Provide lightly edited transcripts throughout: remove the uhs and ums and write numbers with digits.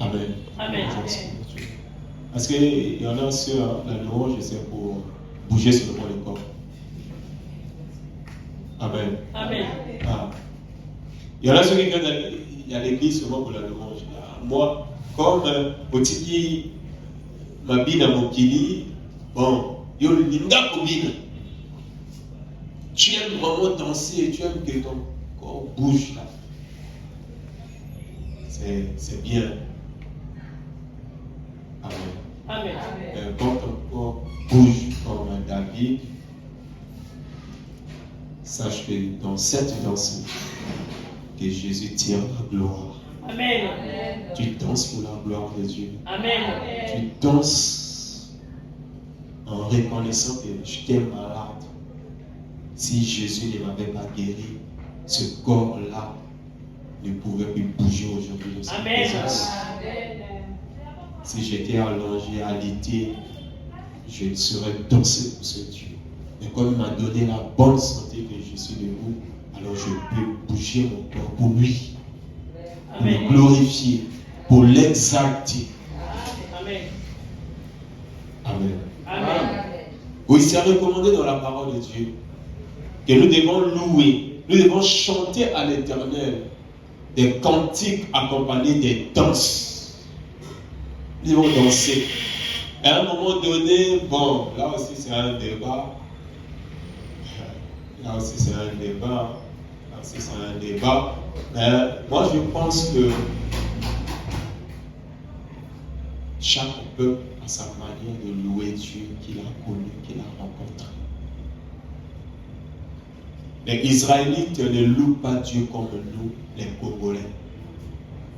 Amen. Amen. Parce qu'il y en a ceux, la louange, c'est pour bouger seulement le corps. Amen. Amen. Ah. Il y en a ceux qui viennent à l'église seulement pour la louange. Moi, comme Otiki Mabina Mokili, bon, Yolinda Kobina. Tu aimes vraiment danser et tu aimes que ton corps bouge là. C'est bien. Amen. Amen. Quand ton corps bouge comme David, sache que dans cette danse, que Jésus tire la gloire. Amen. Tu danses pour la gloire de Dieu. Amen. Tu danses en reconnaissant que j'étais malade. Si Jésus ne m'avait pas guéri, ce corps-là ne pouvait plus bouger aujourd'hui dans sa présence. Si j'étais allongé, alité, je serais dansé pour ce Dieu. Mais comme il m'a donné la bonne santé que je suis debout, alors je peux bouger mon corps pour lui, pour le glorifier, pour l'exalter. Amen. Amen. Amen. Oui, c'est recommandé dans la parole de Dieu que nous devons louer, nous devons chanter à l'Éternel des cantiques accompagnés des danses. Nous devons danser. Et à un moment donné, bon, là aussi c'est un débat. Là aussi c'est un débat. Là aussi c'est un débat. Mais moi je pense que chaque peuple a sa manière de louer Dieu qu'il a connu, qu'il a rencontré. Les Israélites ne louent pas Dieu comme nous, les Congolais.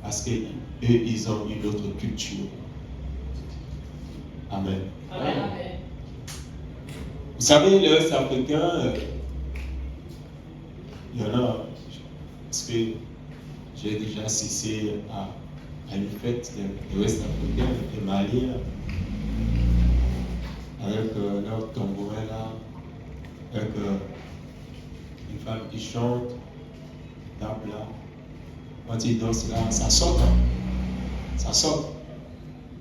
Parce qu'eux, ils ont une autre culture. Amen. Amen. Vous savez, les Ouest-Africains, il y en a, parce que j'ai déjà assisté à une fête des Ouest-Africains, des Maliens, avec leur tambourin là, avec une femme qui chante, tape là. Quand ils dansent là, ça saute, hein? Ça saute.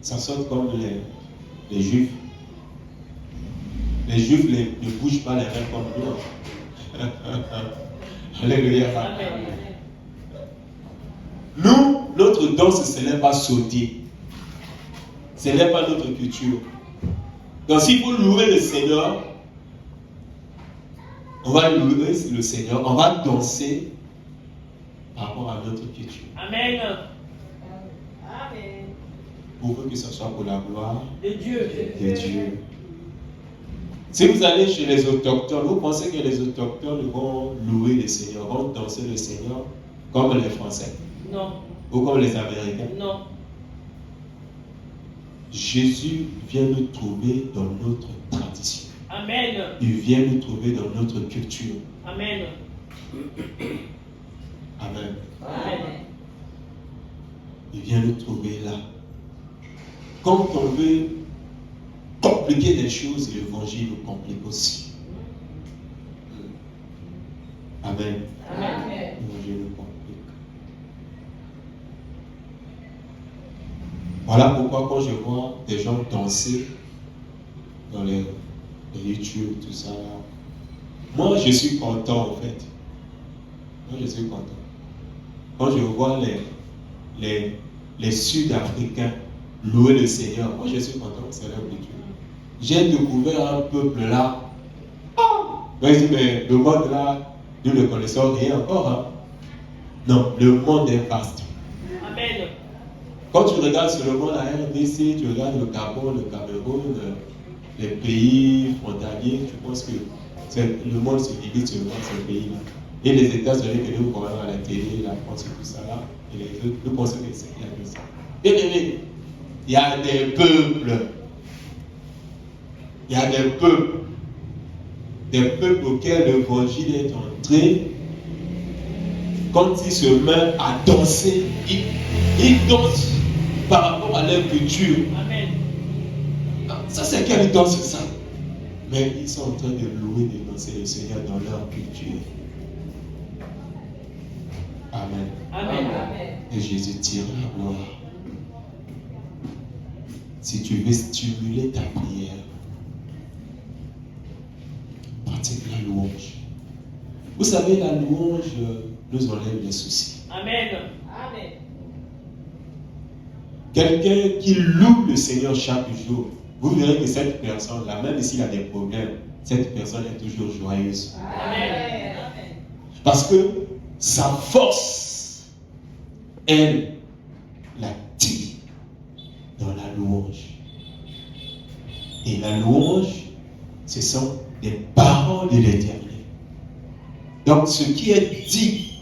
Ça saute comme les Juifs. Les Juifs ne bougent pas les mains comme nous. Alléluia. Nous, notre danse, ce n'est pas sauter. Ce n'est pas notre culture. Donc, si vous louez le Seigneur, on va louer le Seigneur, on va danser par rapport à notre culture. Amen. Pour que ce soit pour la gloire de Dieu. Si vous allez chez les autochtones, vous pensez que les autochtones vont louer le Seigneur, vont danser le Seigneur comme les Français? Non. Ou comme les Américains? Non. Jésus vient nous trouver dans notre tradition. Amen. Il vient nous trouver dans notre culture. Amen. Amen. Amen. Il vient nous trouver là. Quand on veut compliquer les choses, l'évangile nous complique aussi. Amen. Amen. L'évangile nous complique. Voilà pourquoi quand je vois des gens danser dans les YouTube, tout ça, moi je suis content en fait. Moi je suis content. Quand je vois les Sud-Africains louer le Seigneur, moi je suis content, c'est leur culture. J'ai découvert un peuple là. Mais le monde là, nous ne connaissons rien encore. Hein? Non, le monde est vaste. Amen. Quand tu regardes sur le monde à RDC, tu regardes le Gabon, le Cameroun, les pays frontaliers, tu penses que le monde se divise sur ces pays-là. Et les États-Unis que nous voyons à la télé, la France et tout ça là, et les autres, nous pensons que c'est bien de ça. Bien aimé, il y a des peuples. Il y a des peuples auxquels l'évangile est entré. Quand ils se mettent à danser, ils dansent par rapport à leur culture. Amen. Ça, c'est quelle danse ça? Mais ils sont en train de louer, de danser le Seigneur dans leur culture. Amen. Amen. Et Jésus tire la gloire. si tu veux stimuler ta prière, pratique la louange. Vous savez, la louange nous enlève les soucis. Amen. Amen. Quelqu'un qui loue le Seigneur chaque jour, vous verrez que cette personne-là, même s'il a des problèmes, cette personne est toujours joyeuse. Amen. Parce que sa force, elle la tire dans la louange. Et la louange, ce sont des paroles de l'Éternel. Donc ce qui est dit,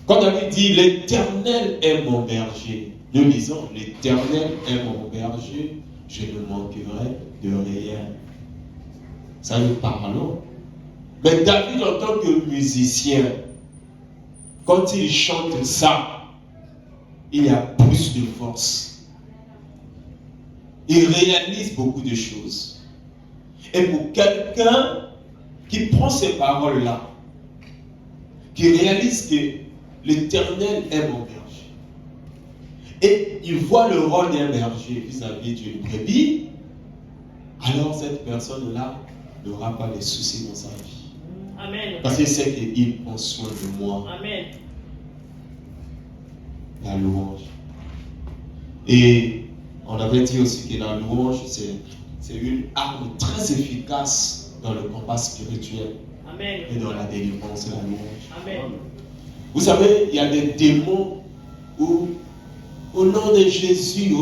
quand David dit l'Éternel est mon berger, nous lisons l'Éternel est mon berger, je ne manquerai de rien. Ça nous parlons. Mais David en tant que musicien, quand il chante ça, il y a plus de force. Il réalise beaucoup de choses. Et pour quelqu'un qui prend ces paroles-là, qui réalise que l'Éternel est mon berger, et il voit le rôle d'un berger vis-à-vis d'une brebis, alors cette personne-là n'aura pas de soucis dans sa vie. Amen. Parce qu'il sait qu'il prend soin de moi. Amen. La louange. Et on avait dit aussi que la louange, c'est une arme très efficace dans le combat spirituel. Amen. Et dans la délivrance, la louange. Amen. Vous savez, il y a des démons où, au nom de Jésus,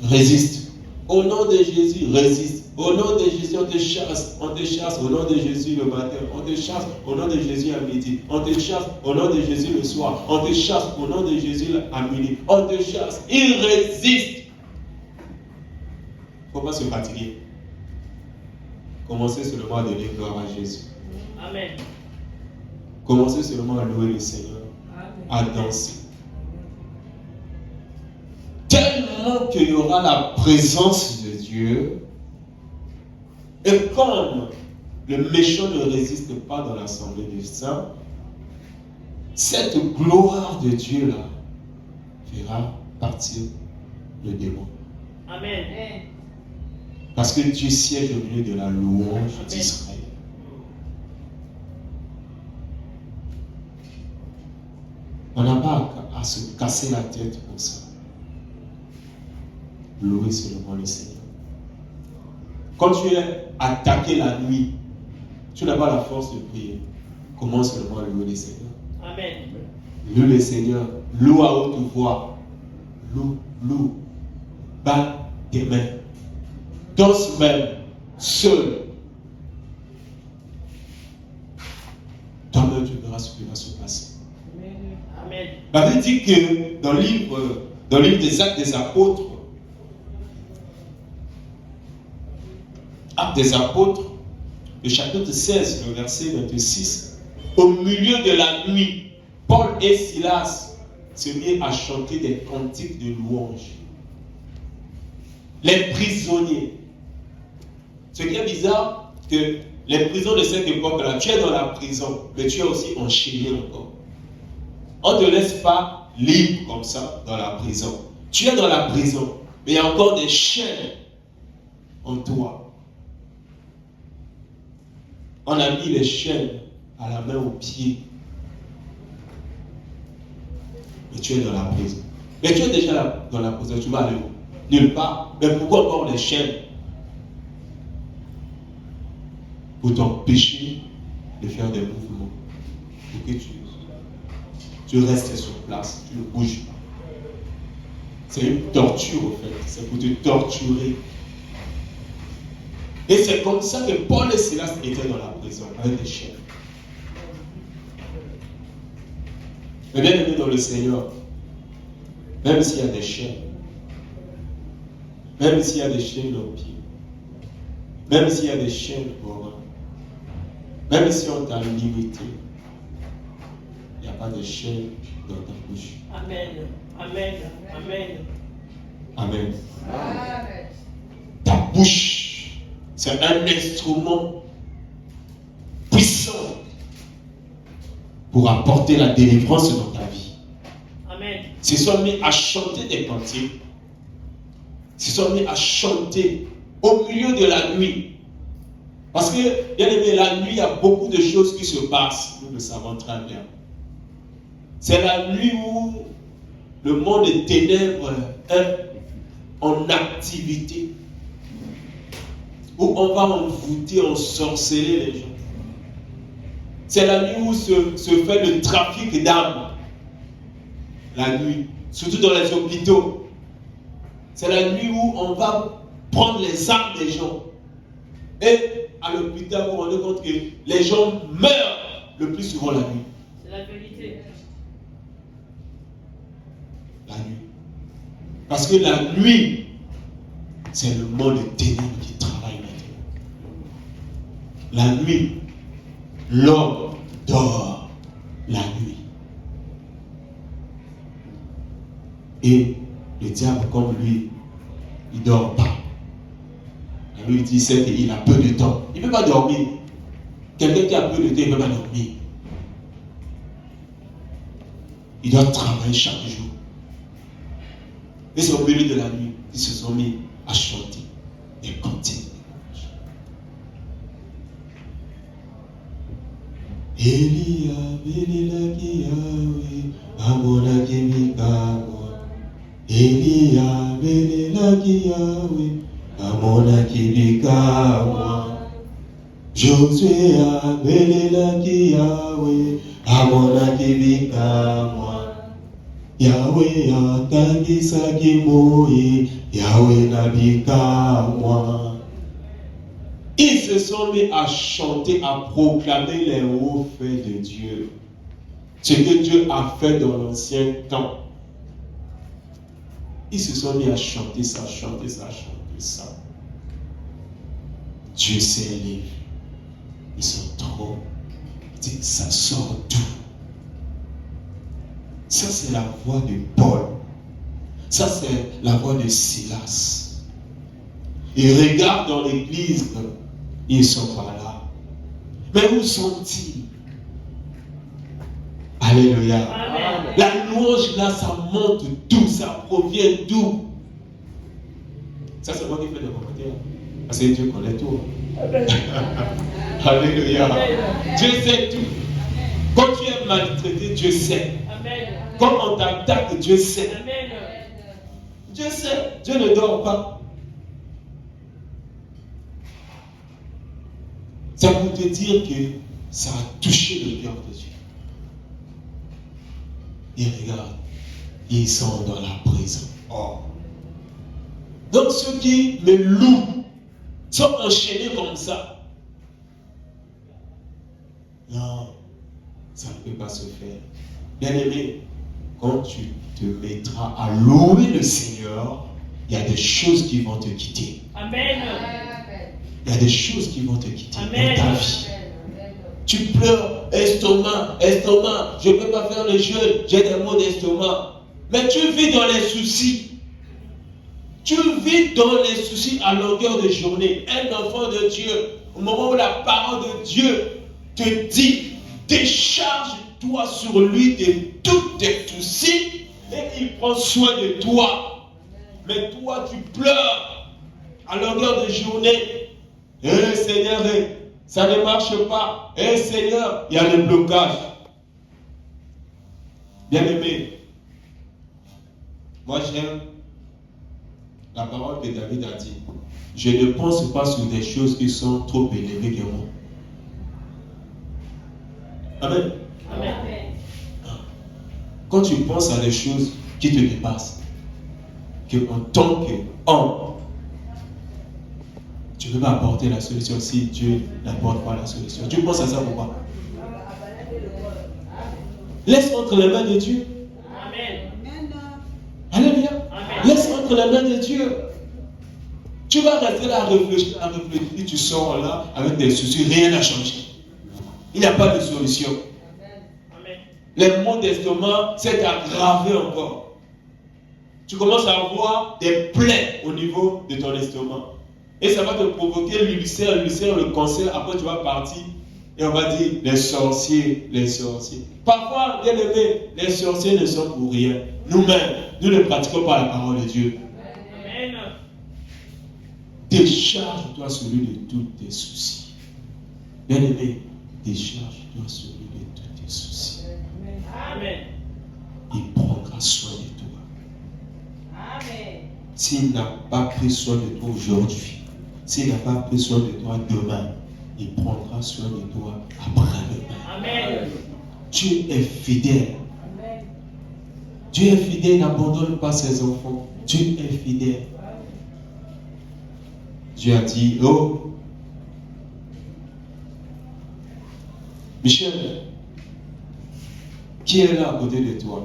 résiste. Au nom de Jésus, résiste. Au nom de Jésus, on te chasse. Au nom de Jésus le matin. On te chasse au nom de Jésus à midi. On te chasse au nom de Jésus le soir. On te chasse au nom de Jésus à minuit. On te chasse. Il résiste. Il ne faut pas se fatiguer. Commencez seulement à donner gloire à Jésus. Amen. Commencez seulement à louer le Seigneur. À danser. Tellement qu'il y aura la présence de Dieu. Et comme le méchant ne résiste pas dans l'assemblée des saints, cette gloire de Dieu-là fera partir le démon. Amen. Parce que Dieu siège au milieu de la louange d'Israël. On n'a pas à se casser la tête pour ça. Louer seulement le Seigneur. Quand tu es attaqué la nuit, tu n'as pas la force de prier. Commence seulement à louer le Seigneur. Amen. Loue le Seigneur. Loue à haute voix. Loue. Bats tes mains. Danse même, seul. Toi-même, tu verras ce qui va se passer. Amen. La Bible dit que dans le livre des Actes des Apôtres, Actes des Apôtres, le chapitre 16, le verset 26, au milieu de la nuit, Paul et Silas se mirent à chanter des cantiques de louange. Les prisonniers. Ce qui est bizarre, que les prisons de cette époque-là, tu es dans la prison, mais tu es aussi enchaîné encore. On ne te laisse pas libre comme ça dans la prison. Tu es dans la prison, mais il y a encore des chaînes en toi. On a mis les chaînes à la main, au pied. Mais tu es dans la prison. Mais tu es déjà dans la prison, tu vas aller où? Nulle part. Mais pourquoi encore les chaînes? Pour t'empêcher de faire des mouvements. Pour que tu restes sur place, tu ne bouges pas. C'est une torture en fait, c'est pour te torturer. Et c'est comme ça que Paul et Silas étaient dans la prison, avec des chaînes. Mais bien aimé dans le Seigneur, même s'il y a des chaînes, même s'il y a des chaînes aux pieds, même s'il y a des chaînes au bras, même si on t'a limité, il n'y a pas de chaîne dans ta bouche. Amen. Amen. Amen. Amen. Ta bouche, c'est un instrument puissant pour apporter la délivrance dans ta vie. Amen. Se sont mis à chanter des cantiques. Se sont mis à chanter au milieu de la nuit. Parce que, bien aimé, la nuit, il y a beaucoup de choses qui se passent. Nous le savons très bien. C'est la nuit où le monde des ténèbres est en activité. Où on va envoûter, ensorceler les gens. C'est la nuit où se fait le trafic d'âmes. La nuit, surtout dans les hôpitaux. C'est la nuit où on va prendre les âmes des gens. Et à l'hôpital, vous vous rendez compte que les gens meurent le plus souvent la nuit. C'est la vérité. La nuit. Parce que la nuit, c'est le monde des ténèbres qui travaille maintenant. La nuit, l'homme dort la nuit. Et le diable, comme lui, il ne dort pas. Et lui, il dit c'est qu'il a peu de temps. Il ne peut pas dormir. Quelqu'un qui a peu de temps, il ne peut pas dormir. Il doit travailler chaque jour. Et c'est au milieu de la nuit qu'ils se sont mis à chanter et cantiques. Elia, Belela Kiyawe, Amona Kibikawa. Elia, Belela Kiyawe, Amona Kibikawa. Josué, Belela Kiyawe, Amona Kibikawa. Yahweh atangisa kimoi, Yahweh nabikawa. Ils se sont mis à chanter, à proclamer les hauts faits de Dieu. Ce que Dieu a fait dans l'ancien temps. Ils se sont mis à chanter ça, chanter ça, chanter ça. Dieu s'est élevé. Ils sont trop. Ça sort d'où? Ça, c'est la voix de Paul. Ça, c'est la voix de Silas. Ils regardent dans l'église. Ils ne sont pas là. Mais où sont-ils? Alléluia. Amen. La louange là, ça monte d'où? Ça provient d'où? Ça, c'est moi qui fais des commentaires. Parce que Dieu connaît tout. Alléluia. Dieu sait tout. Quand tu es maltraité, Dieu sait. Amen. Quand on t'attaque, Dieu sait. Amen. Dieu sait. Dieu ne dort pas. C'est pour te dire que ça a touché le cœur de Dieu. Et regarde, ils sont dans la prison. Oh. Donc ceux qui me louent sont enchaînés comme ça. Non, ça ne peut pas se faire. Bien aimé, quand tu te mettras à louer le Seigneur, il y a des choses qui vont te quitter. Amen. Il y a des choses qui vont te quitter Amen. dans ta vie. Tu pleures, estomac, je ne peux pas faire le jeûne, j'ai des maux d'estomac. Mais tu vis dans les soucis. Tu vis dans les soucis à longueur de journée. Un enfant de Dieu, au moment où la parole de Dieu te dit, décharge-toi sur lui de tous tes soucis et il prend soin de toi. Mais toi, tu pleures à longueur de journée. Eh Seigneur, ça ne marche pas. Eh Seigneur, il y a le blocage. Bien aimé, moi j'aime la parole que David a dit. Je ne pense pas sur des choses qui sont trop élevées que moi. Amen. Amen. Quand tu penses à des choses qui te dépassent, que en tant qu'homme, tu ne peux pas apporter la solution si Dieu n'apporte pas la solution. Tu penses à ça pourquoi? Laisse entre les mains de Dieu. Amen. Alléluia. Amen. Laisse entre les mains de Dieu. Tu vas rester là à réfléchir, tu sors là avec des soucis, rien n'a changé. Il n'y a pas de solution. Amen. Les maux d'estomac s'est aggravé encore. Tu commences à avoir des plaies au niveau de ton estomac. Et ça va te provoquer l'ulcère, le cancer. Après, tu vas partir Et on va dire, les sorciers, les sorciers. Parfois, bien aimé, les sorciers ne sont pour rien. Nous-mêmes, nous ne pratiquons pas la parole de Dieu. Amen. Décharge-toi sur lui de tous tes soucis. Bien aimé, décharge-toi sur lui de tous tes soucis. Amen. Il prendra soin de toi. Amen. S'il n'a pas pris soin de toi aujourd'hui, s'il n'a pas pris soin de toi demain, il prendra soin de toi après-demain. Amen. Dieu est fidèle. Amen. Dieu est fidèle, il n'abandonne pas ses enfants. Dieu est fidèle. Dieu a dit, oh, Michel, qui est là à côté de toi?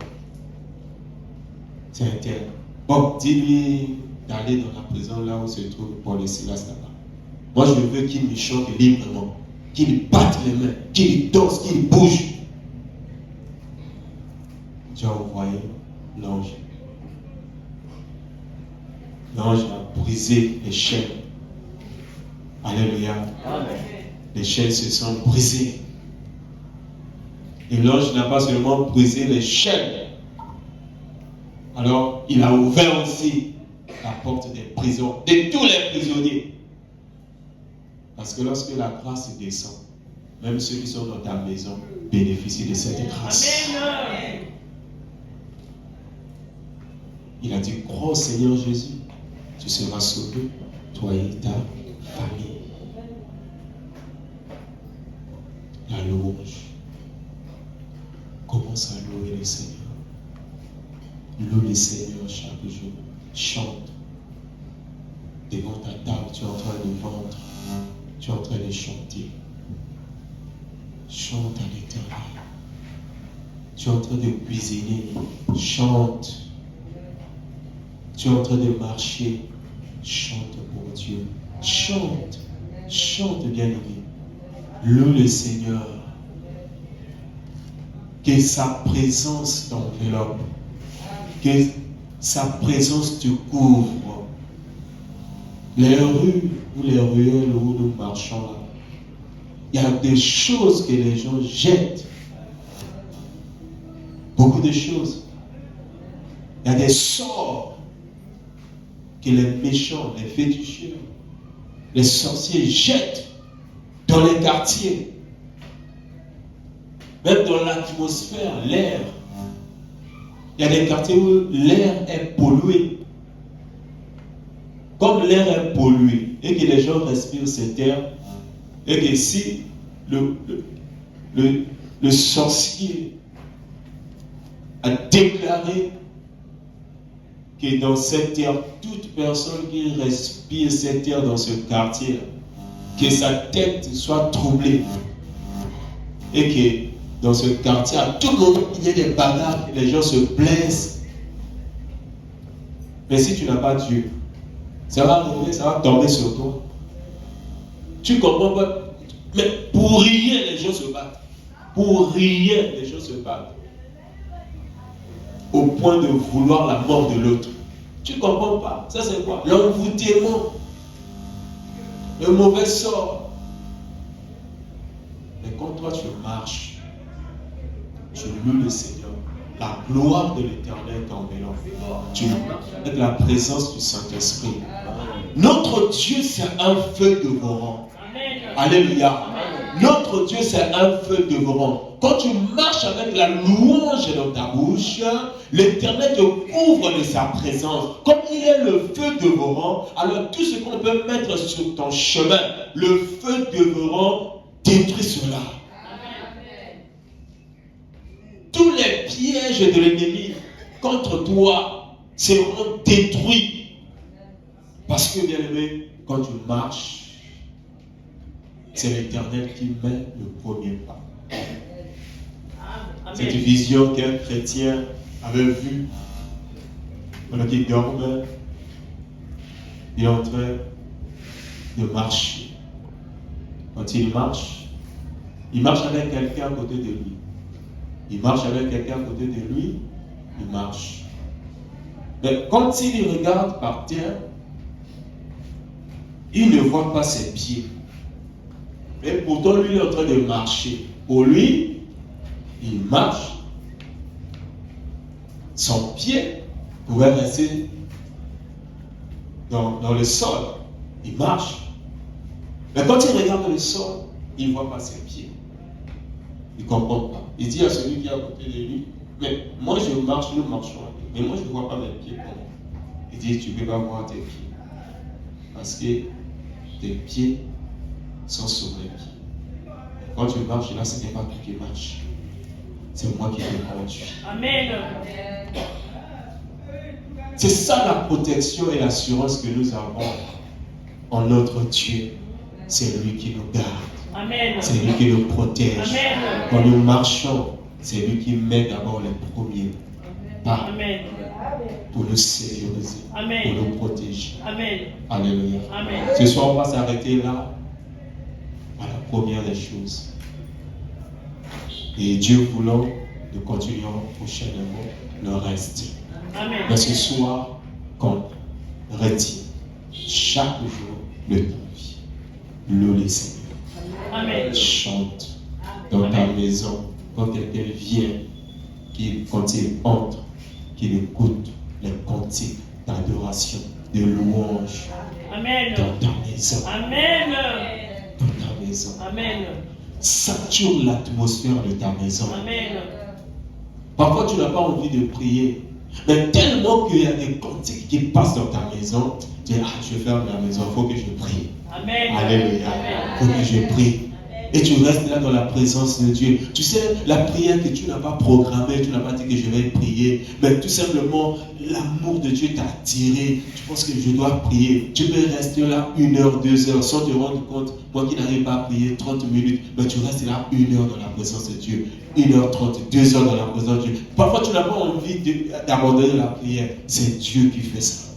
C'est un tel. Bon, dis-lui d'aller dans la prison là où se trouve Paul et Silas là-bas. Moi, je veux qu'il me chante librement, qu'il batte les mains, qu'il danse, qu'il bouge. Dieu a envoyé l'ange. L'ange a brisé les chaînes. Alléluia. Amen. Les chaînes se sont brisées. Et l'ange n'a pas seulement brisé les chaînes. Alors, il a ouvert aussi la porte des prisons, de tous les prisonniers. Parce que lorsque la grâce descend, même ceux qui sont dans ta maison bénéficient de cette grâce. Amen. Il a dit, crois au Seigneur Jésus, tu seras sauvé, toi et ta famille. La louange. Commence à louer le Seigneur. Loue le Seigneur chaque jour. Chante. Devant ta table, tu es en train de vendre. Tu es en train de chanter. Chante à l'Éternel. Tu es en train de cuisiner. Chante. Tu es en train de marcher. Chante pour Dieu. Chante. Chante, bien-aimé. Loue le Seigneur. Que sa présence t'enveloppe. Que sa présence te couvre. Les rues ou les ruelles où nous marchons là, il y a des choses que les gens jettent. Beaucoup de choses. Il y a des sorts que les méchants, les féticheurs, les sorciers jettent dans les quartiers. Même dans l'atmosphère, l'air. Il y a des quartiers où l'air est pollué. Comme l'air est pollué et que les gens respirent cet air, et que si le sorcier a déclaré que dans cet air, toute personne qui respire cet air dans ce quartier, que sa tête soit troublée et que dans ce quartier, à tout moment, il y a des bagarres, les gens se blessent. Mais si tu n'as pas Dieu, ça va arriver, ça va tomber sur toi. Tu comprends pas? Mais pour rien, les gens se battent. Pour rien, les gens se battent. Au point de vouloir la mort de l'autre. Tu comprends pas? Ça c'est quoi? L'envoûtement. Le mauvais sort. Mais quand toi tu marches, tu loues le Seigneur. La gloire de l'Éternel t'enveloppe. Tu loues avec la présence du Saint-Esprit. Notre Dieu, c'est un feu dévorant. Alléluia. Notre Dieu, c'est un feu dévorant. Quand tu marches avec la louange dans ta bouche, l'Éternel te couvre de sa présence. Comme il est le feu dévorant, alors tout ce qu'on peut mettre sur ton chemin, le feu dévorant détruit cela. Tous les pièges de l'ennemi contre toi seront détruits. Parce que, bien aimé, quand tu marches, c'est l'Éternel qui met le premier pas. Cette vision qu'un chrétien avait vue pendant qu'il dormait, il est en train de marcher. Quand il marche avec quelqu'un à côté de lui. Il marche avec quelqu'un à côté de lui, il marche. Mais quand il regarde par terre, il ne voit pas ses pieds. Mais pourtant, lui, il est en train de marcher. Pour lui, il marche. Son pied pouvait rester dans le sol. Il marche. Mais quand il regarde le sol, il ne voit pas ses pieds. Il ne comprend pas. Il dit à celui qui est à côté de lui, mais moi je marche, nous marchons. Mais moi je ne vois pas mes pieds. Il dit, tu ne peux pas voir tes pieds. Parce que tes pieds sont sur mes pieds. Quand tu marches, là, ce n'est pas toi qui marches. C'est moi qui te conduis. Amen. C'est ça la protection et l'assurance que nous avons en notre Dieu. C'est lui qui nous garde. Amen. C'est lui qui nous protège. Amen. Quand nous marchons, c'est lui qui met d'abord les premiers pas Amen. pour nous sécuriser, Amen. pour nous protéger. Amen. Alléluia. Amen. Ce soir, on va s'arrêter là à la première des choses. Et Dieu voulant, nous continuerons prochainement le reste. Amen. Mais ce soir, qu'on retient chaque jour de ta vie. Loue le Seigneur. Amen. Chante dans ta maison. Quand quelqu'un vient, quand il entre, qu'il écoute les cantiques d'adoration, de louange Amen. dans ta maison. Amen. Dans ta maison. Amen. Sature l'atmosphère de ta maison. Amen. Parfois, tu n'as pas envie de prier. Mais tellement qu'il y a des cantiques qui passent dans ta maison, tu dis, je vais faire ma maison, il faut que je prie. Amen. Alléluia. Il faut que je prie. Et tu restes là dans la présence de Dieu. Tu sais, la prière que tu n'as pas programmée, tu n'as pas dit que je vais prier, mais tout simplement, l'amour de Dieu t'a attiré. Tu penses que je dois prier. Tu peux rester là 1 heure, 2 heures, sans te rendre compte. Moi qui n'arrive pas à prier 30 minutes, mais tu restes là 1 heure dans la présence de Dieu. 1h30, 2 heures dans la présence de Dieu. Parfois, tu n'as pas envie d'abandonner la prière. C'est Dieu qui fait ça.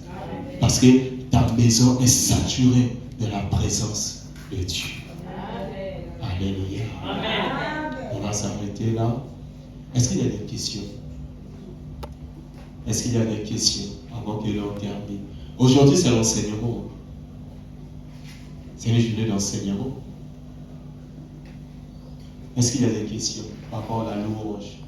Parce que ta maison est saturée de la présence de Dieu. Alléluia. Amen. On va s'arrêter là. Est-ce qu'il y a des questions? Est-ce qu'il y a des questions avant que l'on termine? Aujourd'hui, c'est l'enseignement. C'est une journée d'enseignement. Est-ce qu'il y a des questions par rapport à la louange?